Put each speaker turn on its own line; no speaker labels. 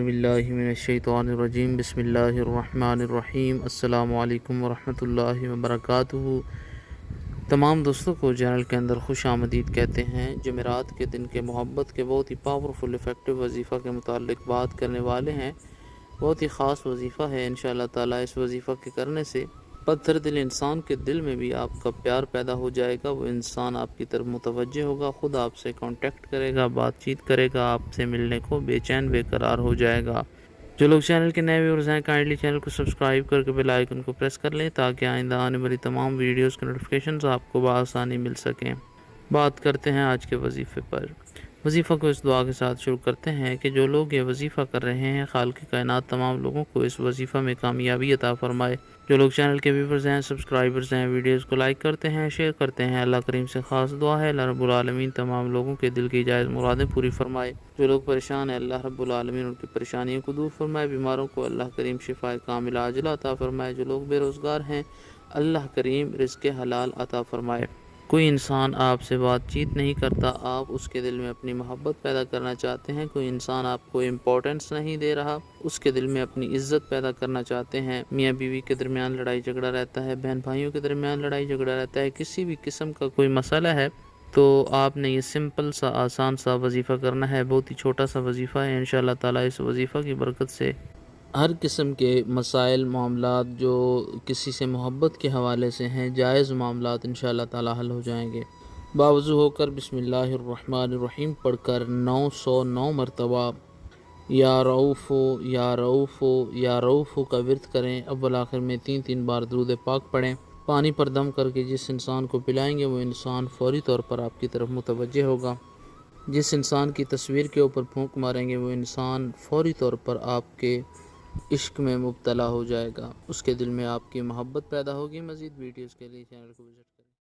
باللہ من الشیطان الرجیم بسم اللہ الرحمن الرحیم السلام علیکم ورحمۃ اللہ وبرکاتہ۔ تمام دوستوں کو چینل کے اندر خوش آمدید کہتے ہیں۔ جمعرات کے دن کے محبت کے بہت ہی پاورفل افیکٹو وظیفہ کے متعلق بات کرنے والے ہیں۔ بہت ہی خاص وظیفہ ہے، انشاءاللہ تعالیٰ اس وظیفہ کے کرنے سے پتھر دل انسان کے دل میں بھی آپ کا پیار پیدا ہو جائے گا۔ وہ انسان آپ کی طرف متوجہ ہوگا، خود آپ سے کانٹیکٹ کرے گا، بات چیت کرے گا، آپ سے ملنے کو بے چین بے قرار ہو جائے گا۔ جو لوگ چینل کے نئے ویورز ہیں کائنڈلی چینل کو سبسکرائب کر کے بیل آئیکن کو پریس کر لیں تاکہ آئندہ آنے والی تمام ویڈیوز کے نوٹیفیکیشنز آپ کو بآسانی مل سکیں۔ بات کرتے ہیں آج کے وظیفے پر۔ وظیفہ کو اس دعا کے ساتھ شروع کرتے ہیں کہ جو لوگ یہ وظیفہ کر رہے ہیں، خالق کائنات تمام لوگوں کو اس وظیفہ میں کامیابی عطا فرمائے۔ جو لوگ چینل کے ویورز ہیں، سبسکرائبرز ہیں، ویڈیوز کو لائک کرتے ہیں، شیئر کرتے ہیں، اللہ کریم سے خاص دعا ہے اللہ رب العالمین تمام لوگوں کے دل کی جائز مرادیں پوری فرمائے۔ جو لوگ پریشان ہیں، اللہ رب العالمین ان کی پریشانیوں کو دور فرمائے۔ بیماروں کو اللہ کریم شفائے کاملہ عاجلہ عطا فرمائے۔ جو لوگ بے روزگار ہیں، اللہ کریم رزق حلال عطا فرمائے۔ کوئی انسان آپ سے بات چیت نہیں کرتا، آپ اس کے دل میں اپنی محبت پیدا کرنا چاہتے ہیں۔ کوئی انسان آپ کو امپورٹنس نہیں دے رہا، اس کے دل میں اپنی عزت پیدا کرنا چاہتے ہیں۔ میاں بیوی کے درمیان لڑائی جھگڑا رہتا ہے، بہن بھائیوں کے درمیان لڑائی جھگڑا رہتا ہے، کسی بھی قسم کا کوئی مسئلہ ہے تو آپ نے یہ سمپل سا آسان سا وظیفہ کرنا ہے۔ بہت ہی چھوٹا سا وظیفہ ہے، انشاءاللہ تعالیٰ اس وظیفہ کی برکت سے ہر قسم کے مسائل معاملات جو کسی سے محبت کے حوالے سے ہیں، جائز معاملات انشاءاللہ تعالیٰ حل ہو جائیں گے۔ باوضو ہو کر بسم اللہ الرحمن الرحیم پڑھ کر 909 مرتبہ یا رؤوفو یا رؤوفو یا رؤوفو کا ورد کریں۔ اول آخر میں 3 بار درود پاک پڑھیں۔ پانی پر دم کر کے جس انسان کو پلائیں گے وہ انسان فوری طور پر آپ کی طرف متوجہ ہوگا۔ جس انسان کی تصویر کے اوپر پھونک ماریں گے وہ انسان فوری طور پر آپ کے عشق میں مبتلا ہو جائے گا، اس کے دل میں آپ کی محبت پیدا ہوگی۔ مزید ویڈیوز کے لیے چینل کو وزٹ کریں۔